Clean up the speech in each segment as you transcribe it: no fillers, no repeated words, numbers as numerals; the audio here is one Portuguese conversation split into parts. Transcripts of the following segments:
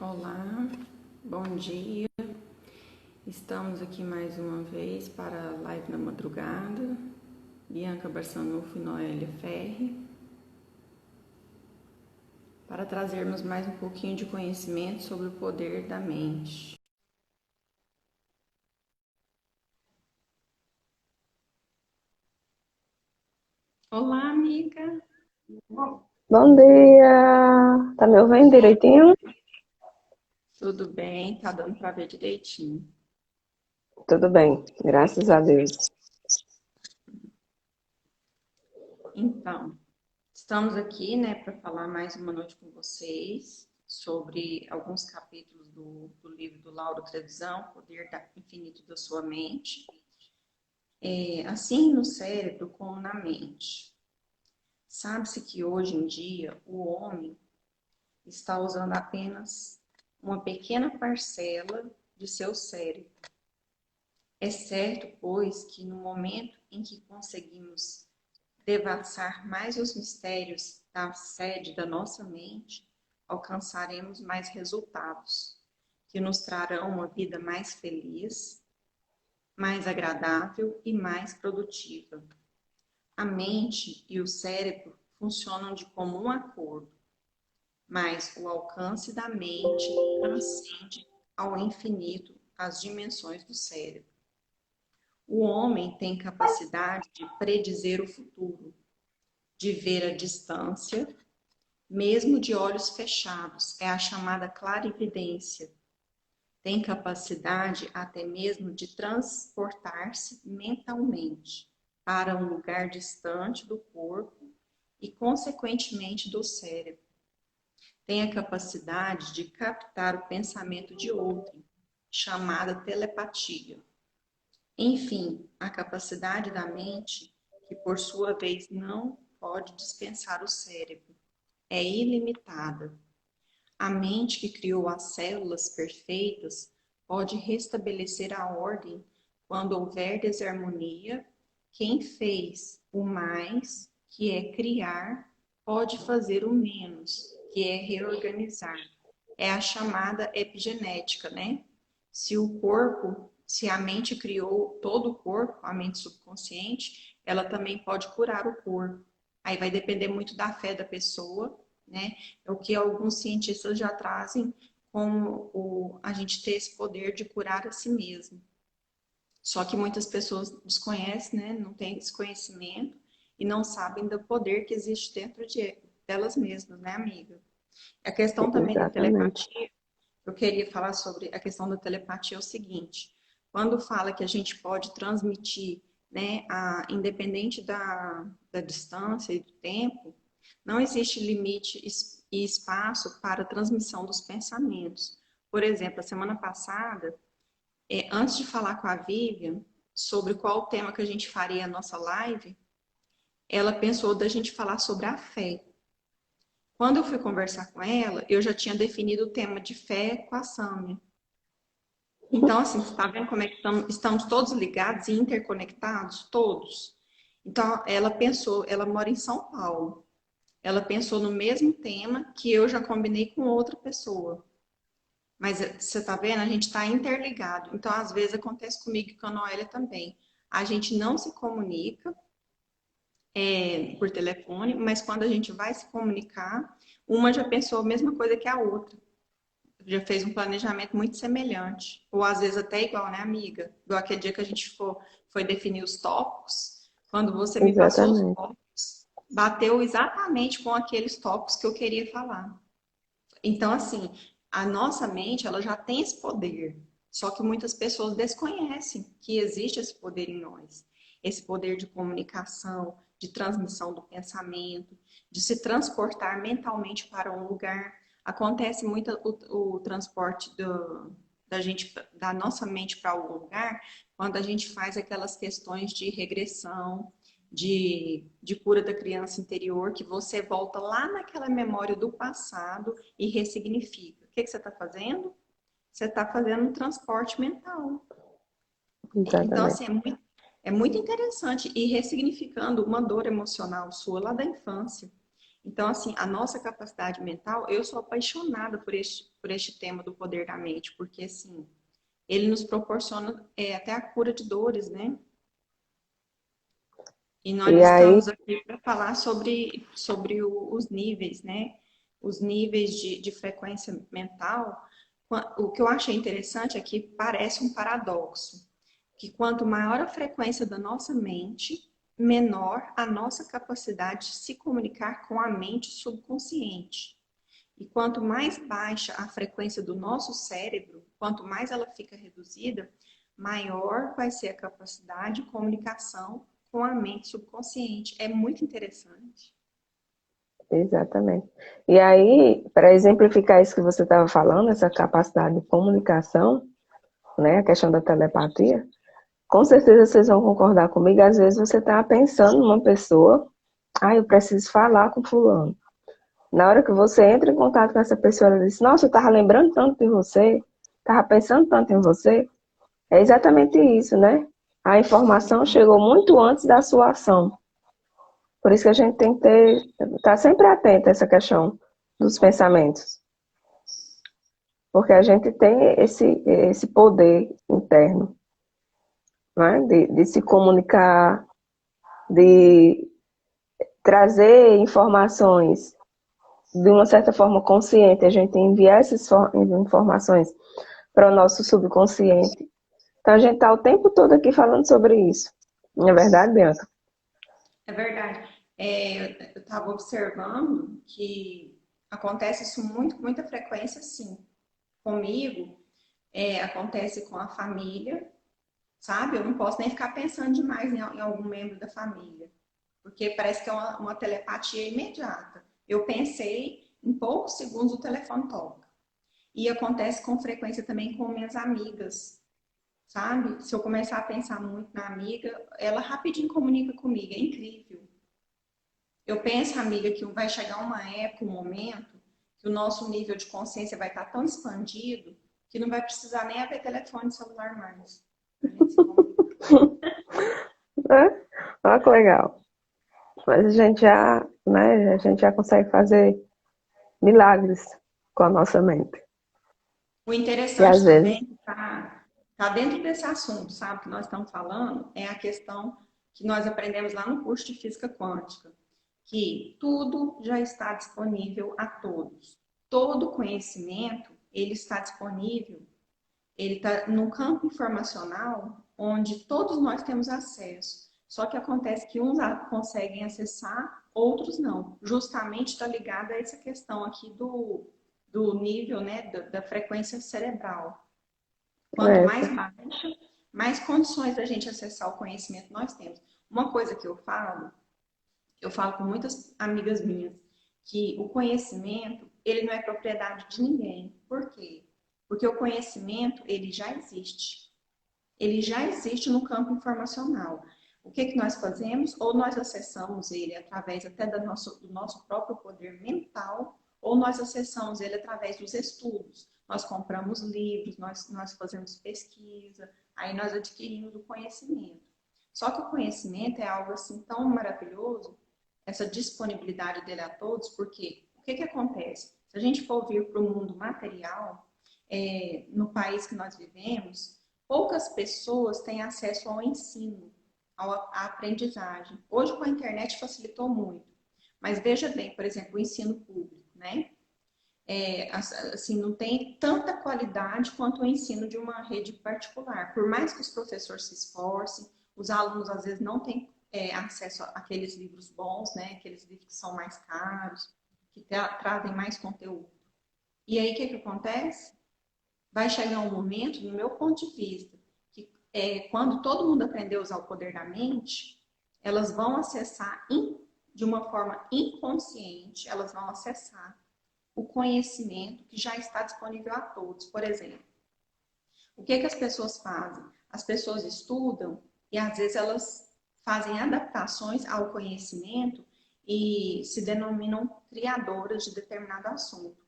Olá, bom dia. Estamos aqui mais uma vez para a live na madrugada. Bianca Barçanufo e Noélia Ferri, para trazermos mais um pouquinho de conhecimento sobre o poder da mente. Olá, amiga. Bom dia! Tá me ouvindo direitinho? Tudo bem? Tá dando para ver direitinho. Tudo bem, graças a Deus. Então, estamos aqui, né, para falar mais uma noite com vocês sobre alguns capítulos do livro do Lauro Trevisan, Poder Infinito da Sua Mente. Assim no cérebro como na mente. Sabe-se que hoje em dia o homem está usando apenas uma pequena parcela de seu cérebro. É certo, pois, que no momento em que conseguimos devassar mais os mistérios da sede da nossa mente, alcançaremos mais resultados, que nos trarão uma vida mais feliz, mais agradável e mais produtiva. A mente e o cérebro funcionam de comum acordo, mas o alcance da mente transcende ao infinito as dimensões do cérebro. O homem tem capacidade de predizer o futuro, de ver a distância, mesmo de olhos fechados, é a chamada clarividência. Tem capacidade até mesmo de transportar-se mentalmente para um lugar distante do corpo e, consequentemente, do cérebro. Tem a capacidade de captar o pensamento de outro, chamada telepatia. Enfim, a capacidade da mente, que por sua vez não pode dispensar o cérebro, é ilimitada. A mente que criou as células perfeitas pode restabelecer a ordem quando houver desarmonia. Quem fez o mais, que é criar, pode fazer o menos, que é reorganizar. É a chamada epigenética, né? Se a mente criou todo o corpo, a mente subconsciente, ela também pode curar o corpo. Aí vai depender muito da fé da pessoa, né? É o que alguns cientistas já trazem como a gente ter esse poder de curar a si mesmo. Só que muitas pessoas desconhecem, né? Não têm esse conhecimento e não sabem do poder que existe dentro delas mesmas, né, amiga? A questão também da Exatamente. telepatia, eu queria falar sobre a questão da telepatia é o seguinte: quando fala que a gente pode transmitir, né, independente da distância e do tempo, não existe limite e espaço para a transmissão dos pensamentos. Por exemplo, a semana passada, antes de falar com a Vivian sobre qual tema que a gente faria a nossa live, ela pensou da gente falar sobre a fé. Quando eu fui conversar com ela, eu já tinha definido o tema de fé com a Sâmia. Então, assim, você está vendo como é que estamos todos ligados e interconectados? Todos. Então, ela pensou, ela mora em São Paulo. Ela pensou no mesmo tema que eu já combinei com outra pessoa. Mas você está vendo? A gente está interligado. Então, às vezes, acontece comigo e com a Noélia também. A gente não se comunica por telefone, mas quando a gente vai se comunicar, uma já pensou a mesma coisa que a outra. Já fez um planejamento muito semelhante. Ou às vezes até igual, né, amiga? Igual aquele dia que a gente foi definir os tópicos. Quando você me passou os Exatamente. tópicos, bateu exatamente com aqueles tópicos que eu queria falar. Então, assim, a nossa mente, ela já tem esse poder. Só que muitas pessoas desconhecem que existe esse poder em nós. Esse poder de comunicação, de transmissão do pensamento, de se transportar mentalmente para um lugar. Acontece muito o transporte da nossa mente para algum lugar quando a gente faz aquelas questões de regressão, de cura da criança interior, que você volta lá naquela memória do passado e ressignifica. O que você está fazendo? Você está fazendo um transporte mental. Então, assim, Exatamente. é muito interessante e ressignificando uma dor emocional sua lá da infância. Então, assim, a nossa capacidade mental, eu sou apaixonada por este tema do poder da mente, porque, assim, ele nos proporciona até a cura de dores, né? E nós E aí, estamos aqui para falar sobre os níveis, né? Os níveis de frequência mental. O que eu achei interessante é que parece um paradoxo, que quanto maior a frequência da nossa mente, menor a nossa capacidade de se comunicar com a mente subconsciente. E quanto mais baixa a frequência do nosso cérebro, quanto mais ela fica reduzida, maior vai ser a capacidade de comunicação com a mente subconsciente. É muito interessante. exatamente. E aí, para exemplificar isso que você estava falando, essa capacidade de comunicação, né, a questão da telepatia, com certeza vocês vão concordar comigo. Às vezes você está pensando numa pessoa, eu preciso falar com fulano. Na hora que você entra em contato com essa pessoa, ela diz, nossa, eu estava lembrando tanto de você, estava pensando tanto em você. É exatamente isso, né? A informação chegou muito antes da sua ação. Por isso que a gente tem que estar sempre atento a essa questão dos pensamentos. Porque a gente tem esse poder interno, né? De se comunicar, de trazer informações de uma certa forma consciente, a gente enviar essas informações para o nosso subconsciente. Então a gente está o tempo todo aqui falando sobre isso. Não é verdade, Bianca? É verdade. Eu estava observando que acontece isso muito, com muita frequência, sim. Comigo, acontece com a família, sabe? Eu não posso nem ficar pensando demais em algum membro da família, porque parece que é uma telepatia imediata. Eu pensei, em poucos segundos o telefone toca. E acontece com frequência também com minhas amigas, sabe? Se eu começar a pensar muito na amiga, ela rapidinho comunica comigo, é incrível. Eu penso, amiga, que vai chegar uma época, um momento, que o nosso nível de consciência vai estar tão expandido que não vai precisar nem haver telefone celular mais. A gente se comunica. É? Olha que legal. Mas a gente já consegue fazer milagres com a nossa mente. O E às interessante vezes, também tá dentro desse assunto, sabe, que nós estamos falando, é a questão que nós aprendemos lá no curso de física quântica, que tudo já está disponível a todos. Todo conhecimento, ele está disponível, ele está no campo informacional onde todos nós temos acesso. Só que acontece que uns conseguem acessar, outros não. Justamente está ligado a essa questão aqui do nível, né, da frequência cerebral. Quanto mais essa, baixa, mais condições da gente acessar o conhecimento nós temos. Uma coisa que eu falo com muitas amigas minhas, que o conhecimento, ele não é propriedade de ninguém. Por quê? Porque o conhecimento, ele já existe. Ele já existe no campo informacional. O que que nós fazemos? Ou nós acessamos ele através até do nosso próprio poder mental, ou nós acessamos ele através dos estudos. Nós compramos livros, nós fazemos pesquisa, aí nós adquirimos o conhecimento. Só que o conhecimento é algo assim tão maravilhoso, essa disponibilidade dele a todos, porque o que que acontece? Se a gente for vir para o mundo material, no país que nós vivemos, poucas pessoas têm acesso ao ensino, à aprendizagem. Hoje com a internet facilitou muito, mas veja bem, por exemplo, o ensino público, né? Assim, não tem tanta qualidade quanto o ensino de uma rede particular. Por mais que os professores se esforcem, os alunos às vezes não têm acesso àqueles livros bons, né? Aqueles livros que são mais caros, que trazem mais conteúdo. E aí o que acontece? Vai chegar um momento, no meu ponto de vista, que quando todo mundo aprender a usar o poder da mente, elas vão acessar de uma forma inconsciente, elas vão acessar o conhecimento que já está disponível a todos. Por exemplo, o que as pessoas fazem? As pessoas estudam e às vezes elas fazem adaptações ao conhecimento e se denominam criadoras de determinado assunto.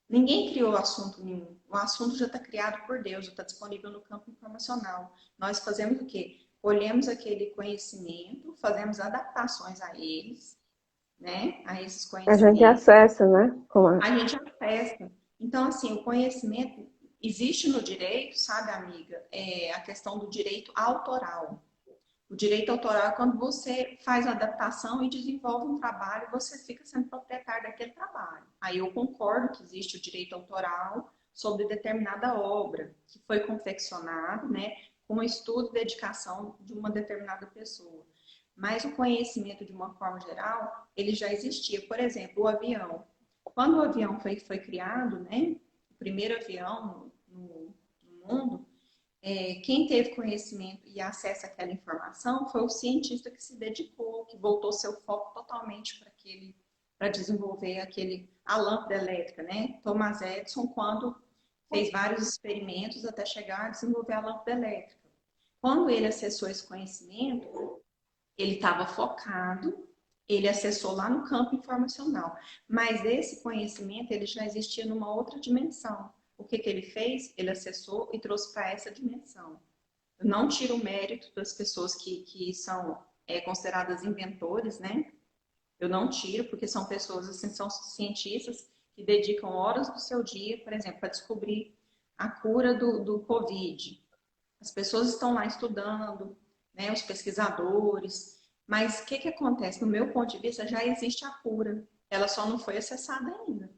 Ninguém criou assunto nenhum. O assunto já está criado por Deus, já está disponível no campo informacional. Nós fazemos o quê? Colhemos aquele conhecimento, fazemos adaptações a eles né, a esses A gente conhecimentos. acessa, né? A gente acessa. Então, assim, o conhecimento existe no direito, sabe, amiga? É a questão do direito autoral. O direito autoral é quando você faz a adaptação e desenvolve um trabalho, você fica sendo proprietário daquele trabalho. Aí eu concordo que existe o direito autoral sobre determinada obra que foi confeccionado, né, com estudo e dedicação de uma determinada pessoa. Mas o conhecimento, de uma forma geral, ele já existia. Por exemplo, o avião. Quando o avião foi criado, né, o primeiro avião no mundo, quem teve conhecimento e acesso àquela informação foi o cientista que se dedicou, que voltou seu foco totalmente para desenvolver a lâmpada elétrica, né? Thomas Edison, quando fez vários experimentos até chegar a desenvolver a lâmpada elétrica. Quando ele acessou esse conhecimento, ele estava focado, ele acessou lá no campo informacional, mas esse conhecimento ele já existia numa outra dimensão. O que ele fez? Ele acessou e trouxe para essa dimensão. Eu não tiro o mérito das pessoas que são consideradas inventores, né? Eu não tiro, porque são pessoas, assim, são cientistas que dedicam horas do seu dia, por exemplo, para descobrir a cura do Covid. As pessoas estão lá estudando, né, os pesquisadores, mas o que acontece? No meu ponto de vista, já existe a cura, ela só não foi acessada ainda.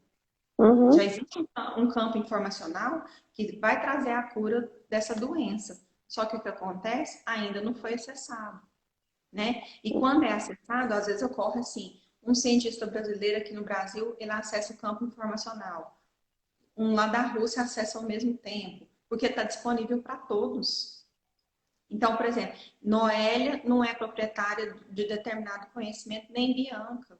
Já Uhum. existe um campo informacional que vai trazer a cura dessa doença. Só que o que acontece ainda não foi acessado, né? E quando é acessado, às vezes ocorre assim, um cientista brasileiro aqui no Brasil, ele acessa o campo informacional. Um lá da Rússia acessa ao mesmo tempo, porque está disponível para todos. Então, por exemplo, Noélia não é proprietária de determinado conhecimento, nem Bianca.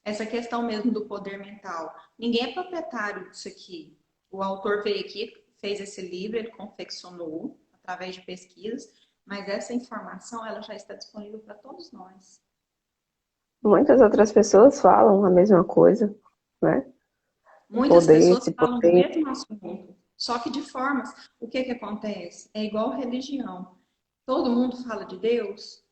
Essa questão mesmo do poder mental. Ninguém é proprietário disso aqui. O autor veio aqui, fez esse livro, ele confeccionou através de pesquisas, mas essa informação ela já está disponível para todos nós. Muitas outras pessoas falam a mesma coisa, né? O Muitas poder, pessoas esse falam do poder. mesmo assunto, só que de formas. O que acontece? É igual religião. Todo mundo fala de Deus,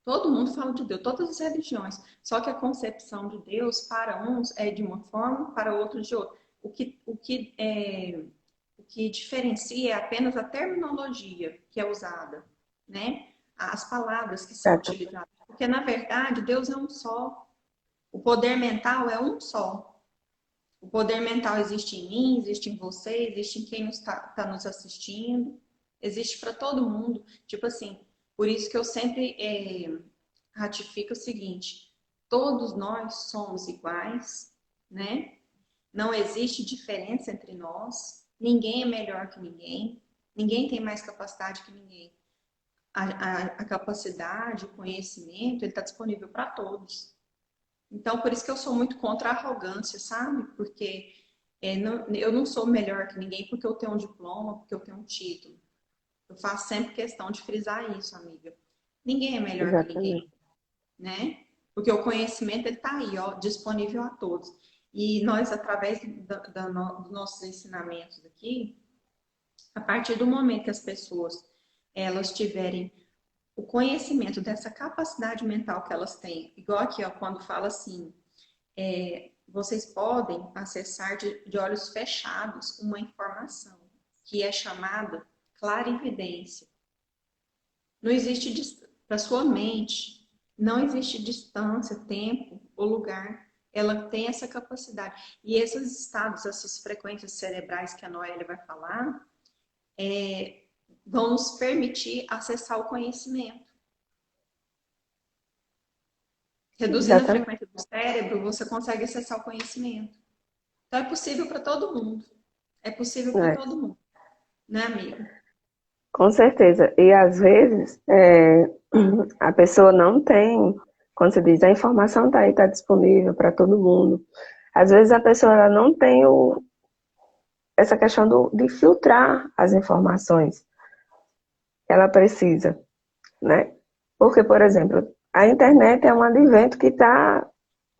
todo mundo fala de Deus, todas as religiões. Só que a concepção de Deus para uns é de uma forma, para outros de outra. O que diferencia é apenas a terminologia que é usada, né? As palavras que são Certo. utilizadas. Porque, na verdade, Deus é um só. O poder mental é um só. O poder mental existe em mim, existe em você, existe em quem está nos assistindo, existe para todo mundo. Tipo assim, por isso que eu sempre ratifico o seguinte: todos nós somos iguais, né? Não existe diferença entre nós, ninguém é melhor que ninguém, ninguém tem mais capacidade que ninguém. A capacidade, o conhecimento, ele está disponível para todos. Então, por isso que eu sou muito contra a arrogância, sabe? Porque eu não sou melhor que ninguém porque eu tenho um diploma, porque eu tenho um título. Eu faço sempre questão de frisar isso, amiga. Ninguém é melhor que Exatamente. ninguém, né? Porque o conhecimento ele está aí, ó, disponível a todos. E nós, através dos nossos ensinamentos aqui, a partir do momento que as pessoas elas tiverem o conhecimento dessa capacidade mental que elas têm, igual aqui, ó, quando fala assim, vocês podem acessar de olhos fechados uma informação que é chamada clarividência. Não existe para sua mente, não existe distância, tempo ou lugar. Ela tem essa capacidade. E esses estados, essas frequências cerebrais que a Noélia vai falar, vão nos permitir acessar o conhecimento. Reduzindo a Exatamente. frequência do cérebro, você consegue acessar o conhecimento. Então é possível para todo mundo. É possível para É, todo mundo, né, amigo? com certeza. E às vezes a pessoa não tem, quando você diz a informação está aí, está disponível para todo mundo. Às vezes a pessoa ela não tem essa questão de filtrar as informações que ela precisa, né? Porque, por exemplo, a internet é um advento que está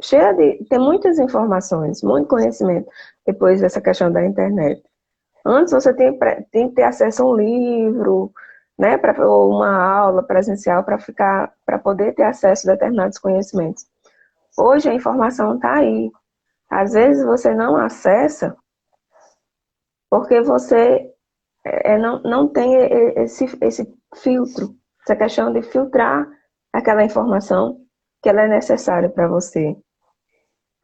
cheia tem muitas informações, muito conhecimento depois dessa questão da internet. Antes você tem que ter acesso a um livro, né, ou uma aula presencial para poder ter acesso a determinados conhecimentos. Hoje a informação está aí. Às vezes você não acessa porque você não tem esse filtro, essa questão de filtrar aquela informação que ela é necessária para você.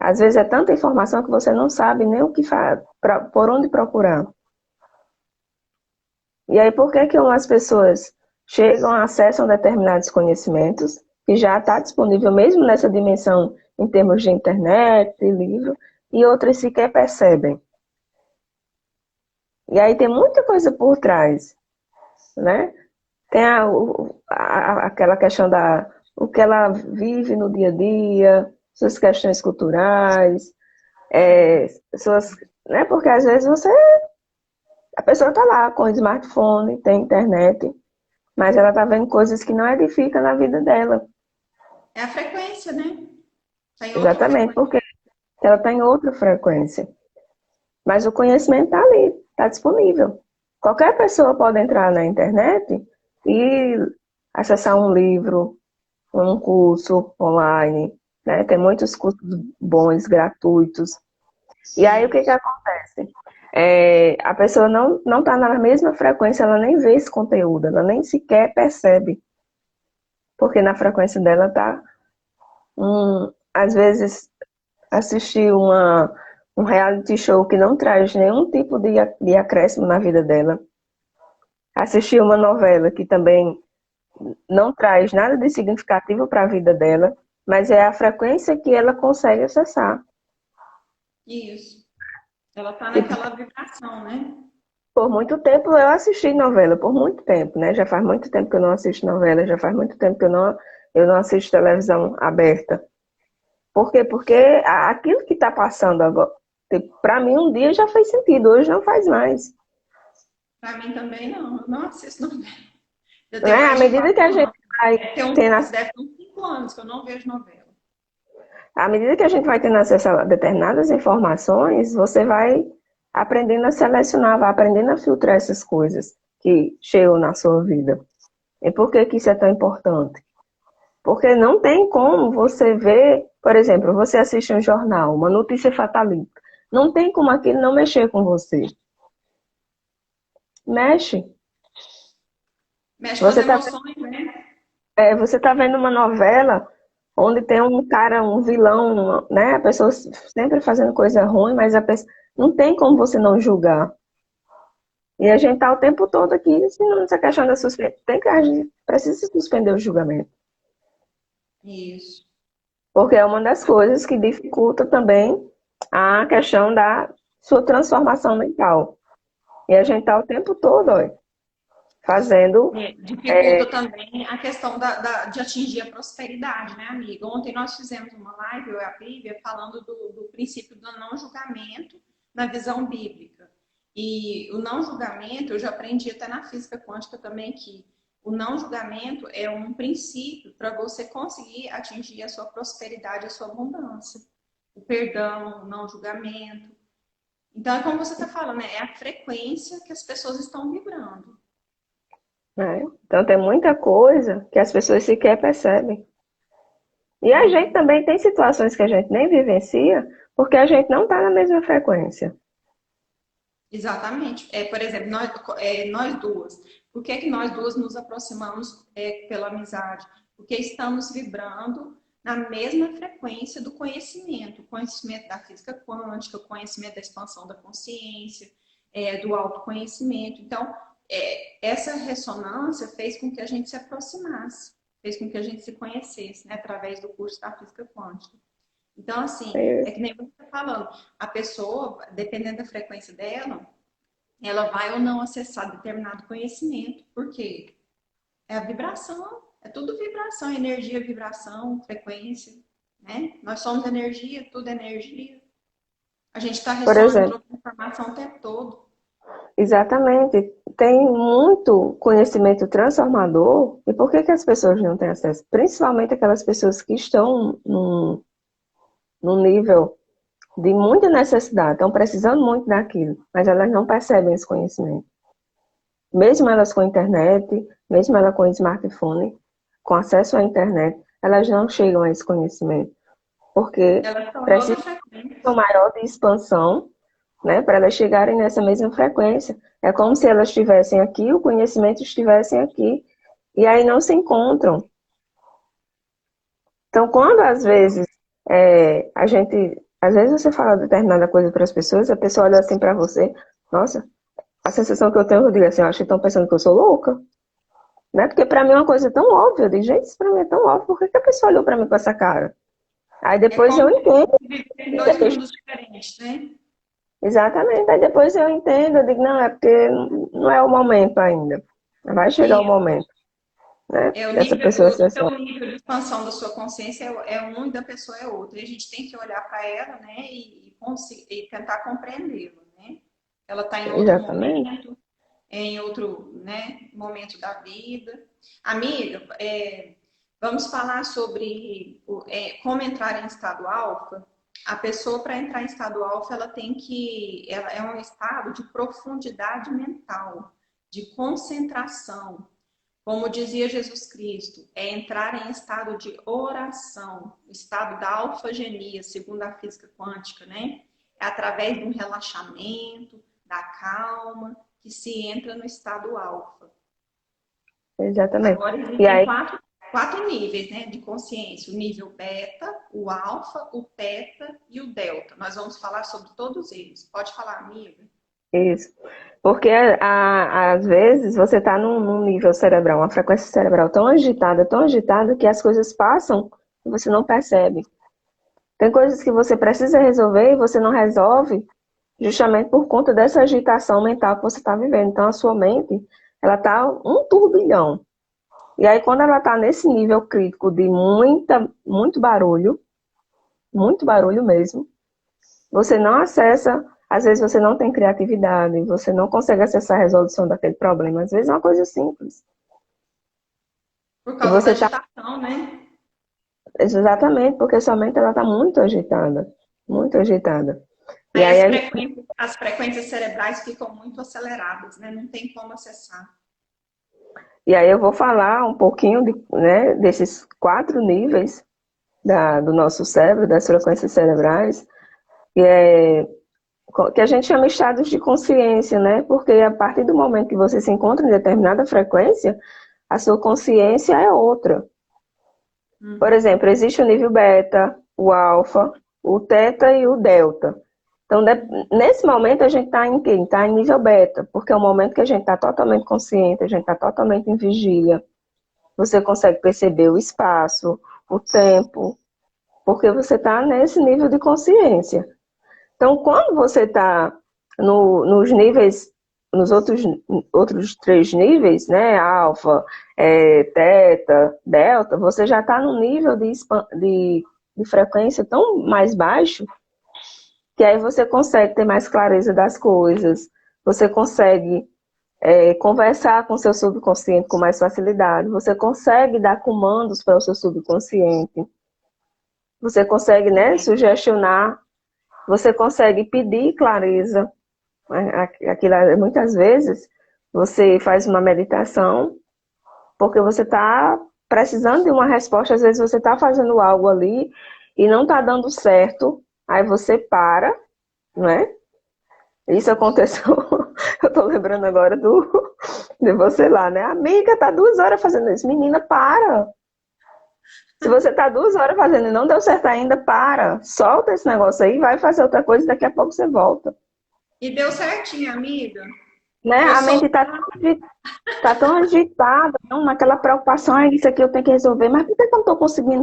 Às vezes é tanta informação que você não sabe nem o que faz, por onde procurar. E aí, por que que umas pessoas chegam, acessam determinados conhecimentos que já está disponível mesmo nessa dimensão em termos de internet, de livro, e outras sequer percebem? E aí tem muita coisa por trás, né? Tem aquela questão o que ela vive no dia a dia, suas questões culturais, suas, né? Porque às vezes a pessoa está lá com o smartphone, tem internet, mas ela está vendo coisas que não edificam na vida dela. É a frequência, né? Tá em outra Exatamente, frequência. porque ela está em outra frequência. Mas o conhecimento está ali, está disponível. Qualquer pessoa pode entrar na internet e acessar um livro, um curso online, né? Tem muitos cursos bons, gratuitos. E aí o que Isso. acontece? A pessoa não está na mesma frequência, ela nem vê esse conteúdo, ela nem sequer percebe, porque na frequência dela está, às vezes, assistir um reality show que não traz nenhum tipo de acréscimo na vida dela, assistir uma novela que também não traz nada de significativo para a vida dela, mas é a frequência que ela consegue acessar. Isso. Ela tá Tipo, naquela vibração, né? por muito tempo eu assisti novela, por muito tempo, né? Já faz muito tempo que eu não assisto novela, já faz muito tempo que eu não assisto televisão aberta. Por quê? Porque aquilo que está passando agora, para mim um dia já fez sentido, hoje não faz mais. Pra mim também não. Eu não assisto novela. Eu tenho Né? À mais de medida que 4 a gente anos. vai tendo, Deve ter uns 5 anos que eu não vejo novela. à medida que a gente vai tendo acesso a determinadas informações, você vai aprendendo a selecionar, vai aprendendo a filtrar essas coisas que chegam na sua vida. E por que que isso é tão importante? Porque não tem como você ver, por exemplo, você assiste um jornal, uma notícia fatalista. Não tem como aquilo não mexer com você. Mexe. Mexe com as Você está emoções, né? você tá vendo uma novela onde tem um cara, um vilão, né? A pessoa sempre fazendo coisa ruim, mas a pessoa não tem como você não julgar. E a gente tá o tempo todo aqui ensinando essa questão da suspensão. A gente precisa suspender o julgamento. Isso. Porque é uma das coisas que dificulta também a questão da sua transformação mental. E a gente tá o tempo todo, ó, fazendo. Dificulta também a questão de atingir a prosperidade, né, amiga? Ontem nós fizemos uma live, eu e a Bíblia, falando do princípio do não julgamento na visão bíblica. E o não julgamento, eu já aprendi até na física quântica também que o não julgamento é um princípio para você conseguir atingir a sua prosperidade, a sua abundância. O perdão, o não julgamento. Então, é como você está falando, né? É a frequência que as pessoas estão vibrando. Né? Então tem muita coisa que as pessoas sequer percebem. E a gente também tem situações que a gente nem vivencia porque a gente não está na mesma frequência. Exatamente. Por exemplo, nós duas. Por que que nós duas nos aproximamos pela amizade? Porque estamos vibrando na mesma frequência do conhecimento. O conhecimento da física quântica, o conhecimento da expansão da consciência, do autoconhecimento. Então, essa ressonância fez com que a gente se aproximasse, fez com que a gente se conhecesse, né, através do curso da física quântica. Então, assim, É, é que nem você está falando, a pessoa, dependendo da frequência dela, ela vai ou não acessar determinado conhecimento. Por quê? É a vibração, é tudo vibração, energia, vibração, frequência, né? Nós somos energia, tudo é energia. A gente está por ressonando, exemplo, trocando informação o tempo todo. exatamente, tem muito conhecimento transformador. E por que que as pessoas não têm acesso? Principalmente aquelas pessoas que estão num nível de muita necessidade, estão precisando muito daquilo, mas elas não percebem esse conhecimento. Mesmo elas com internet, mesmo ela com smartphone, com acesso à internet, elas não chegam a esse conhecimento. porque Elas estão em outra precisa de um frequência. maior de expansão, né, para elas chegarem nessa mesma frequência. É como se elas estivessem aqui, o conhecimento estivessem aqui, e aí não se encontram. Então, quando às vezes às vezes você fala determinada coisa para as pessoas, a pessoa olha assim para você, nossa, a sensação que eu tenho, eu digo assim, eu acho que estão pensando que eu sou louca, né? Porque para mim é uma coisa tão óbvia, eu digo, gente, isso para mim é tão óbvio, por que que a pessoa olhou para mim com essa cara? Aí É depois eu como entendo, se viver em dois mundos diferentes, né? exatamente, aí depois eu entendo, eu digo, não, é porque não é o momento ainda, vai chegar o E momento, né? é o Dessa nível, pessoa ser o assim. seu nível de expansão da sua consciência é um e da pessoa é outro. E a gente tem que olhar para ela, né, e tentar compreendê-la, né? Ela está em outro Exatamente. momento, em outro, né, momento da vida. Amiga, vamos falar sobre como entrar em estado alfa. A pessoa, para entrar em estado alfa, ela é um estado de profundidade mental, de concentração. Como dizia Jesus Cristo, é entrar em estado de oração, o estado da alfagenia, segundo a física quântica, né? É através de um relaxamento, da calma, que se entra no estado alfa. Exatamente. Agora E existem aí, quatro níveis, né, de consciência: o nível beta, o alfa, o teta e o delta. Nós vamos falar sobre todos eles. Pode falar, amiga? isso. Porque às vezes você está num nível cerebral, uma frequência cerebral tão agitada, que as coisas passam e você não percebe. Tem coisas que você precisa resolver e você não resolve justamente por conta dessa agitação mental que você está vivendo. Então, a sua mente, ela está um turbilhão. E aí, quando ela está nesse nível crítico de muito barulho mesmo, você não acessa, às vezes você não tem criatividade, você não consegue acessar a resolução daquele problema. Às vezes é uma coisa simples. Por E causa da você está agitação, né? exatamente porque sua mente ela está muito agitada, muito agitada. E Aí aí, as frequências cerebrais ficam muito aceleradas, né? Não tem como acessar. eu vou falar um pouquinho né, desses 4 níveis do nosso cérebro, das frequências cerebrais, que, que a gente chama estados de consciência, né? Porque a partir do momento que você se encontra em determinada frequência, a sua consciência é outra. Por Uhum. exemplo, existe o nível beta, o alfa, o teta e o delta. Então, nesse momento, a gente está em quê? Está em nível beta, porque é o momento que a gente está totalmente consciente, a gente está totalmente em vigília. Você consegue perceber o espaço, o tempo, porque você está nesse nível de consciência. Então, quando você está nos níveis, nos outros 3 níveis, né, alfa, teta, delta, você já está num nível de frequência tão mais baixo que aí você consegue ter mais clareza das coisas, você consegue conversar com o seu subconsciente com mais facilidade, você consegue dar comandos para o seu subconsciente, você consegue, né, sugestionar, você consegue pedir clareza. Aquilo, muitas vezes você faz uma meditação porque você está precisando de uma resposta, às vezes você está fazendo algo ali e não está dando certo, aí você para, não é? Isso aconteceu, eu tô lembrando agora de você lá, né? Amiga, tá 2 horas fazendo isso. Menina, para! Se você tá 2 horas fazendo e não deu certo ainda, para! Solta esse negócio aí, vai fazer outra coisa e daqui a pouco você volta. E deu certinho, amiga. Né? Eu A sou. mente tá tão agitada, não? Naquela preocupação, ah, isso aqui eu tenho que resolver, mas por que eu não tô conseguindo?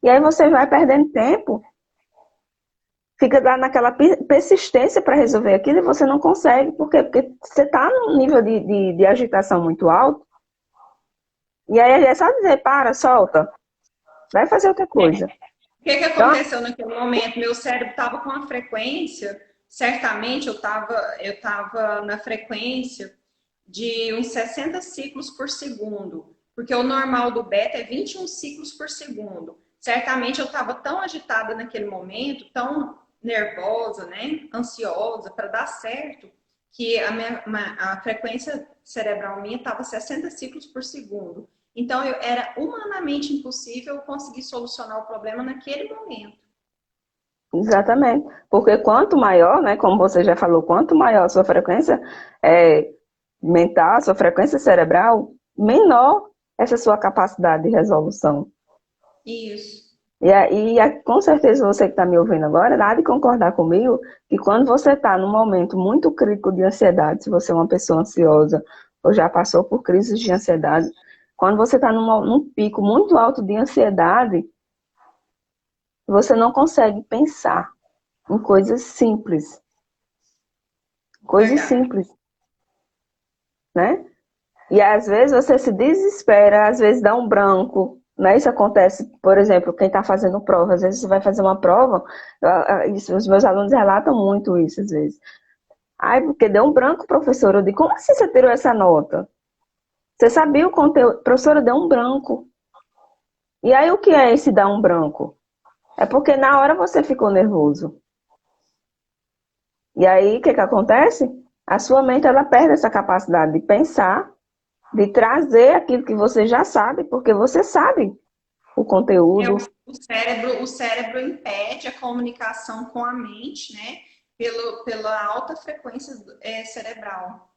E aí você vai perdendo tempo, fica lá naquela persistência para resolver aquilo e você não consegue. Por quê? Porque você está num nível de agitação muito alto, e aí é só dizer, para, solta, vai fazer outra coisa. O que Então, aconteceu naquele momento? Meu cérebro estava com uma frequência, certamente eu tava na frequência de uns 60 ciclos por segundo, porque o normal do beta é 21 ciclos por segundo. Certamente eu estava tão agitada naquele momento, tão nervosa, né, ansiosa para dar certo, que a frequência cerebral minha estava 60 ciclos por segundo. Então, era humanamente impossível conseguir solucionar o problema naquele momento. Exatamente. Porque quanto maior, né, como você já falou, quanto maior a sua frequência mental, a sua frequência cerebral, menor essa sua capacidade de resolução. Isso. Com certeza você que está me ouvindo agora, há de concordar comigo que quando você está num momento muito crítico de ansiedade, se você é uma pessoa ansiosa ou já passou por crises de ansiedade, quando você está num pico muito alto de ansiedade, você não consegue pensar em coisas simples. Coisas Verdade. simples, né? E às vezes você se desespera, às vezes dá um branco, né? Isso acontece, por exemplo, quem está fazendo prova, às vezes você vai fazer uma prova, os meus alunos relatam muito isso às vezes. Ai, porque deu um branco, professor. Eu digo, como assim você tirou essa nota? Você sabia o conteúdo? Professora, deu um branco. E aí o que é esse dar um branco? É porque na hora você ficou nervoso. E aí o que que acontece? A sua mente ela perde essa capacidade de pensar, de trazer aquilo que você já sabe, porque você sabe o É, conteúdo. o cérebro impede a comunicação com a mente, né? Pela alta frequência cerebral.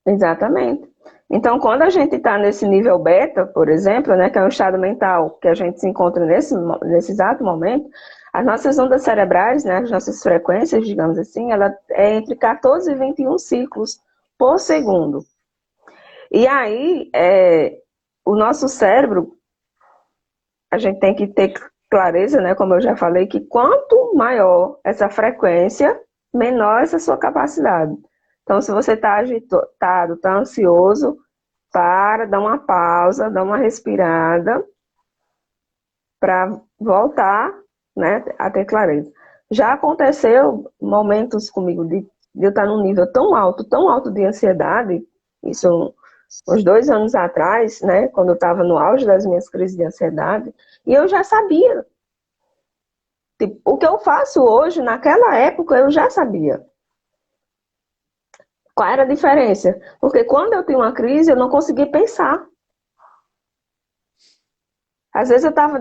Exatamente. Então, quando a gente está nesse nível beta, por exemplo, né, que é um estado mental que a gente se encontra nesse exato momento, as nossas ondas cerebrais, né, as nossas frequências, digamos assim, ela é entre 14 e 21 ciclos por segundo. E aí, o nosso cérebro, a gente tem que ter clareza, né, como eu já falei, que quanto maior essa frequência, menor essa sua capacidade. Então, se você está agitado, está ansioso, para, dá uma pausa, dá uma respirada para voltar, né, a ter clareza. Já aconteceu momentos comigo de eu estar num nível tão alto de ansiedade, isso uns 2 anos atrás, né, quando eu estava no auge das minhas crises de ansiedade, e eu já sabia. Tipo, o que eu faço hoje, naquela época, eu já sabia. Qual era a diferença? Porque quando eu tinha uma crise, eu não conseguia pensar. Às vezes eu estava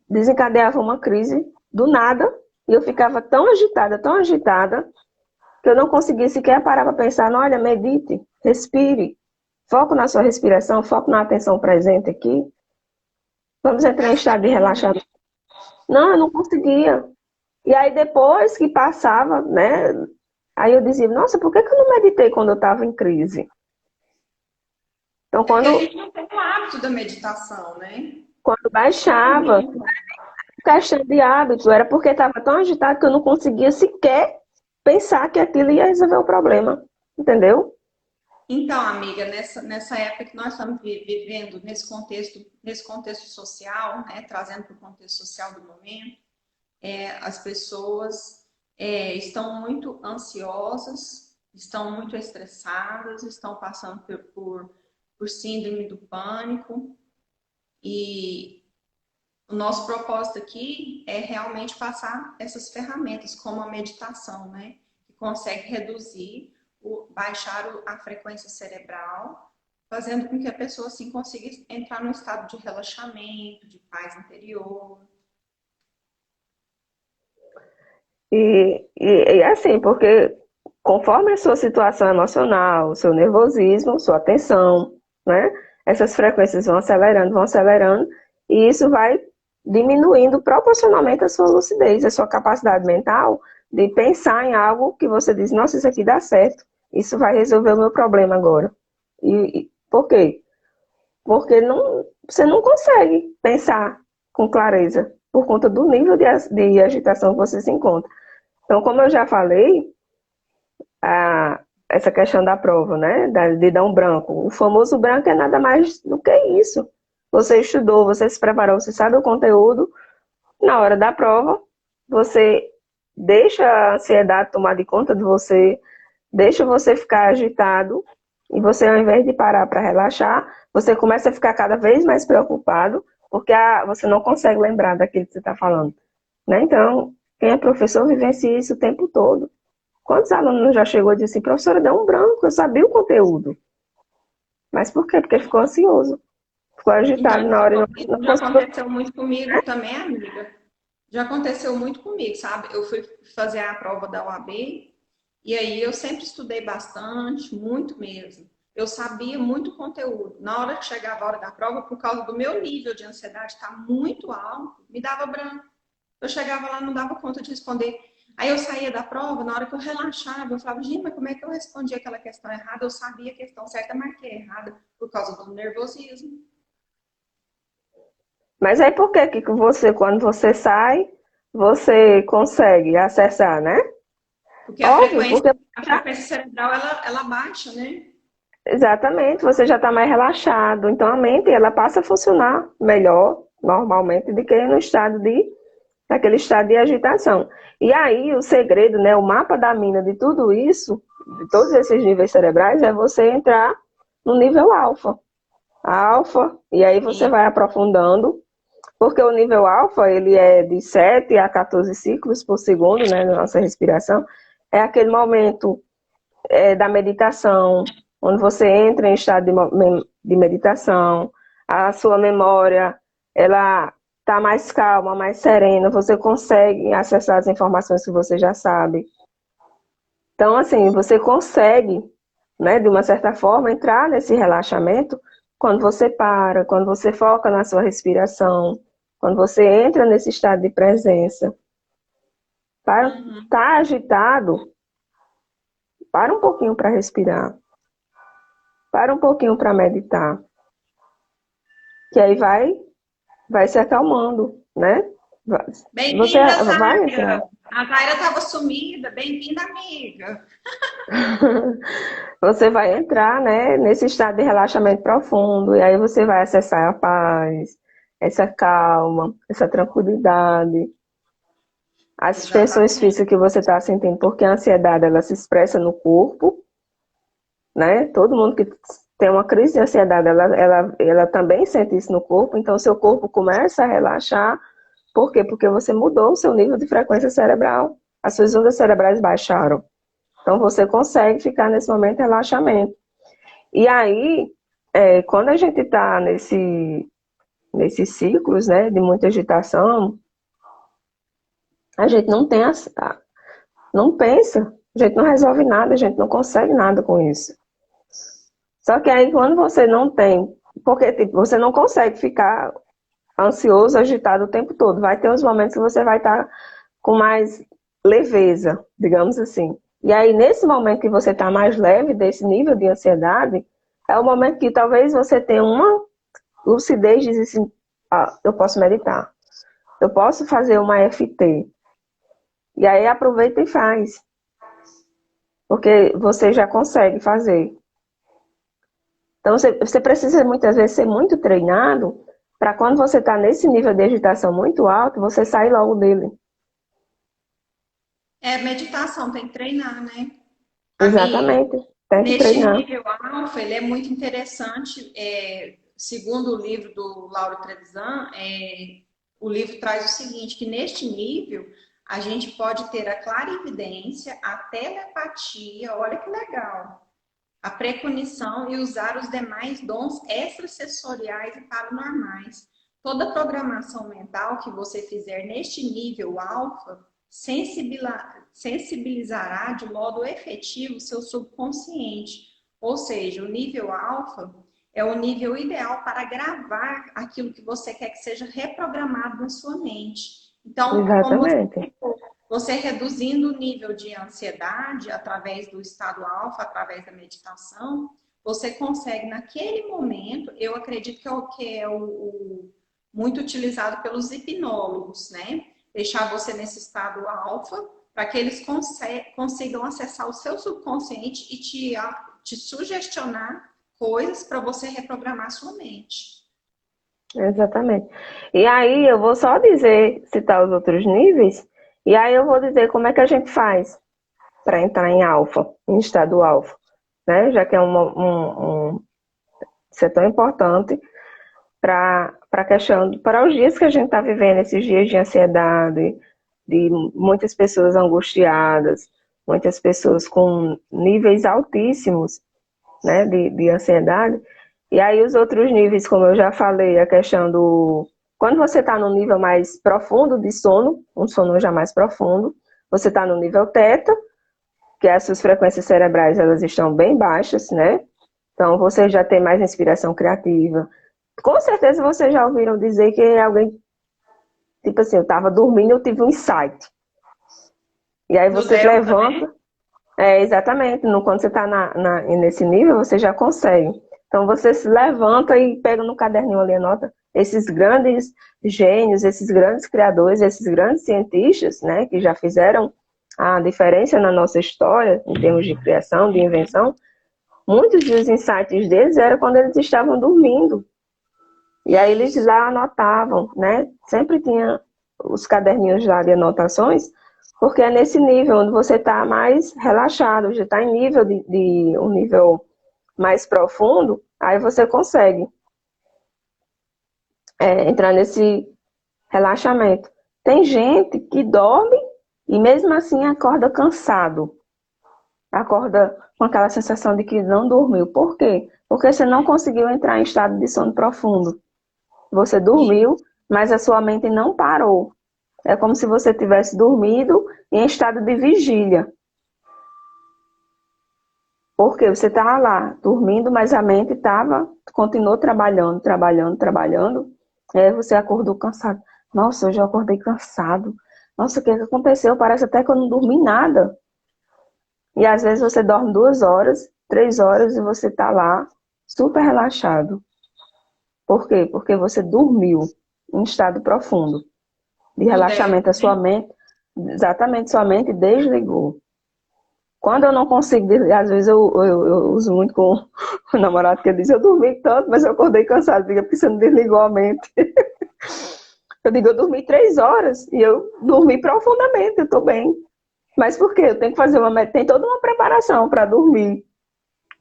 desencadeava uma crise do nada e eu ficava tão agitada, que eu não conseguia sequer parar para pensar, não, olha, medite, respire, foco na sua respiração, foco na atenção presente aqui. Vamos entrar em estado de relaxamento. Não, eu não conseguia. E aí depois que passava, né, aí eu dizia, nossa, por que que eu não meditei quando eu estava em crise? Então É porque a quando, gente não tem o hábito da meditação, né? quando baixava, questão de hábito, era porque estava tão agitado que eu não conseguia sequer pensar que aquilo ia resolver o problema. Entendeu? Então, amiga, nessa época que nós estamos vivendo, nesse contexto social, né, trazendo para o contexto social do momento, as pessoas estão muito ansiosas, estão muito estressadas, estão passando por síndrome do pânico. E o nosso propósito aqui é realmente passar essas ferramentas, como a meditação, né? Que consegue reduzir, baixar a frequência cerebral, fazendo com que a pessoa assim consiga entrar num estado de relaxamento, de paz interior. E assim, porque conforme a sua situação emocional, o seu nervosismo, sua tensão, né? Essas frequências vão acelerando, e isso vai diminuindo proporcionalmente a sua lucidez, a sua capacidade mental de pensar em algo que você diz, nossa, isso aqui dá certo, isso vai resolver o meu problema agora. E por quê? Porque você não consegue pensar com clareza por conta do nível de agitação que você se encontra. Então, como eu já falei, essa questão da prova, né? De dar um branco. O famoso branco é nada mais do que isso. Você estudou, você se preparou, você sabe o conteúdo. Na hora da prova, você deixa a ansiedade tomar de conta de você, deixa você ficar agitado, e você, ao invés de parar para relaxar, você começa a ficar cada vez mais preocupado, porque você não consegue lembrar daquilo que você está falando. Né? Então, quem é professor vivencia isso o tempo todo. Quantos alunos já chegou e disse assim, professora, deu um branco, eu sabia o conteúdo. Mas por quê? Porque ficou ansioso, ficou Então, agitado na hora e isso não já conseguiu. aconteceu muito comigo também, amiga. Já aconteceu muito comigo, sabe? Eu fui fazer a prova da OAB e aí eu sempre estudei bastante, muito mesmo. Eu sabia muito conteúdo. Na hora que chegava a hora da prova, por causa do meu nível de ansiedade estar muito alto, me dava branco. Eu chegava lá, não dava conta de responder. Aí eu saía da prova, na hora que eu relaxava, eu falava, gente, mas como é que eu respondi aquela questão errada? Eu sabia a questão certa, marquei errada por causa do nervosismo. Mas aí por que que você, quando você sai, você consegue acessar, né? Porque Óbvio, porque a frequência cerebral, ela baixa, né? exatamente, você já está mais relaxado. Então a mente ela passa a funcionar melhor, normalmente, do que no estado naquele estado de agitação. E aí o segredo, né, o mapa da mina de tudo isso, de todos esses níveis cerebrais, é você entrar no nível alfa. Alfa, e aí você Sim. vai aprofundando, porque o nível alfa, ele é de 7 a 14 ciclos por segundo, né, na nossa respiração. É aquele momento da meditação, onde você entra em estado de meditação, a sua memória, ela está mais calma, mais serena, você consegue acessar as informações que você já sabe. Então, assim, você consegue, né, de uma certa forma, entrar nesse relaxamento quando você para, quando você foca na sua respiração, quando você entra nesse estado de presença. Para Uhum. estar agitado, para um pouquinho para respirar, para um pouquinho para meditar, que aí vai se acalmando, né? Você Bem-vinda, vai entrar. Zaira. A Zaira estava sumida. Bem-vinda, amiga. Você vai entrar, né, nesse estado de relaxamento profundo, e aí você vai acessar a paz, essa calma, essa tranquilidade, as expressões Exatamente. físicas que você está sentindo, porque a ansiedade ela se expressa no corpo, né? Todo mundo que tem uma crise de ansiedade, ela também sente isso no corpo, então seu corpo começa a relaxar. Por quê? Porque você mudou o seu nível de frequência cerebral. As suas ondas cerebrais baixaram. Então você consegue ficar nesse momento de relaxamento. E aí, quando a gente está nesses ciclos, né, de muita agitação, a gente não pensa, a gente não resolve nada, a gente não consegue nada com isso. Só que aí quando você não tem, porque tipo, você não consegue ficar ansioso, agitado o tempo todo. Vai ter uns momentos que você vai estar com mais leveza, digamos assim. E aí, nesse momento que você está mais leve, desse nível de ansiedade, é o momento que talvez você tenha uma lucidez de dizer assim, ah, eu posso meditar, eu posso fazer uma FT. E aí aproveita e faz, porque você já consegue fazer. Então você precisa muitas vezes ser muito treinado para quando você está nesse nível de agitação muito alto, você sair logo dele. É, meditação, tem que treinar, né? Amiga, Exatamente, tem que neste treinar. nível alfa, ele é muito interessante. Segundo o livro do Lauro Trevisan, o livro traz o seguinte, que neste nível a gente pode ter a clarividência, a telepatia, olha que legal, a precognição e usar os demais dons extrasensoriais e paranormais. Toda programação mental que você fizer neste nível alfa sensibilizará de modo efetivo o seu subconsciente. Ou seja, o nível alfa é o nível ideal para gravar aquilo que você quer que seja reprogramado na sua mente. Então, como você Exatamente. você reduzindo o nível de ansiedade através do estado alfa, através da meditação, você consegue naquele momento, eu acredito que é o muito utilizado pelos hipnólogos, né? Deixar você nesse estado alfa para que eles consigam acessar o seu subconsciente e te sugestionar coisas para você reprogramar sua mente. Exatamente. E aí eu vou só dizer, citar os outros níveis, e aí eu vou dizer como é que a gente faz para entrar em alfa, em estado alfa, né? Já que é isso é tão importante para a questão, para os dias que a gente está vivendo, esses dias de ansiedade, de muitas pessoas angustiadas, muitas pessoas com níveis altíssimos, né, de ansiedade. E aí os outros níveis, como eu já falei, a questão Quando você está no nível mais profundo de sono, um sono já mais profundo, você está no nível teta, que as suas frequências cerebrais elas estão bem baixas, né? Então você já tem mais inspiração criativa. Com certeza vocês já ouviram dizer que alguém, tipo assim, eu estava dormindo e eu tive um insight. E aí No você delta, né? levanta. Exatamente. Quando você está nesse nível, você já consegue. Então você se levanta e pega no caderninho ali, anota esses grandes gênios, esses grandes criadores, esses grandes cientistas, né, que já fizeram a diferença na nossa história, em termos de criação, de invenção. Muitos dos insights deles eram quando eles estavam dormindo. E aí eles lá anotavam, né? Sempre tinha os caderninhos lá de anotações, porque é nesse nível onde você está mais relaxado, já está em nível de um nível mais profundo, aí você consegue entrar nesse relaxamento. Tem gente que dorme e mesmo assim acorda cansado. Acorda com aquela sensação de que não dormiu. Por quê? Porque você não conseguiu entrar em estado de sono profundo. Você dormiu, mas a sua mente não parou. É como se você tivesse dormido em estado de vigília. Porque você estava lá, dormindo, mas a mente continuou trabalhando, trabalhando, trabalhando. E aí você acordou cansado. Nossa, hoje eu acordei cansado. Nossa, o que aconteceu? Parece até que eu não dormi nada. E às vezes você dorme 2 horas, 3 horas e você está lá super relaxado. Por quê? Porque você dormiu em estado profundo de No delta, relaxamento. A sua né? mente, exatamente, sua mente desligou. Quando eu não consigo, às vezes eu uso muito com o namorado que ele diz, eu dormi tanto, mas eu acordei cansado. Diga, porque você não desligou a mente. Eu digo, eu dormi 3 horas e eu dormi profundamente, eu estou bem. Mas por quê? Eu tenho que fazer tem toda uma preparação para dormir.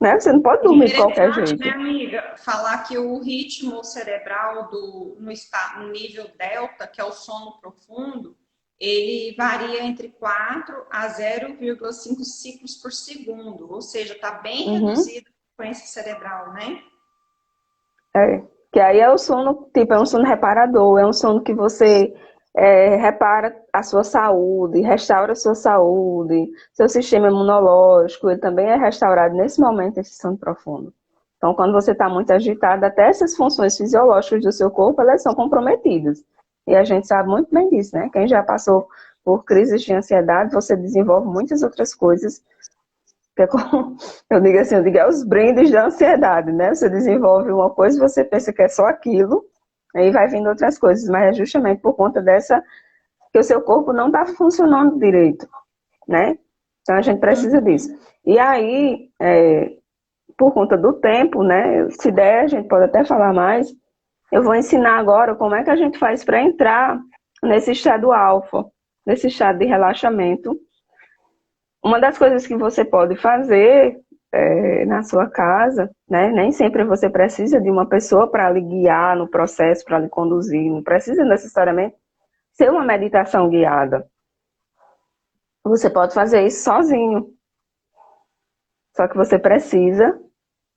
Né? Você não pode dormir de qualquer Interessante, né, jeito. amiga? Falar que o ritmo cerebral no nível delta, que é o sono profundo, ele varia entre 4 a 0,5 ciclos por segundo, ou seja, está bem Uhum. reduzida a frequência cerebral, né? Que aí é o sono, tipo, é um sono reparador, é um sono que você repara a sua saúde, restaura a sua saúde, seu sistema imunológico, ele também é restaurado nesse momento, esse sono profundo. Então, quando você está muito agitado, até essas funções fisiológicas do seu corpo, elas são comprometidas. E a gente sabe muito bem disso, né? Quem já passou por crises de ansiedade, você desenvolve muitas outras coisas que é como, eu digo, é os brindes da ansiedade, né? Você desenvolve uma coisa e você pensa que é só aquilo, aí vai vindo outras coisas, mas é justamente por conta dessa que o seu corpo não está funcionando direito, né? Então a gente precisa disso. E aí, por conta do tempo, né? Se der, a gente pode até falar mais. Eu vou ensinar agora como é que a gente faz para entrar nesse estado alfa, nesse estado de relaxamento. Uma das coisas que você pode fazer na sua casa, né? Nem sempre você precisa de uma pessoa para lhe guiar no processo, para lhe conduzir. Não precisa necessariamente ser uma meditação guiada. Você pode fazer isso sozinho. Só que você precisa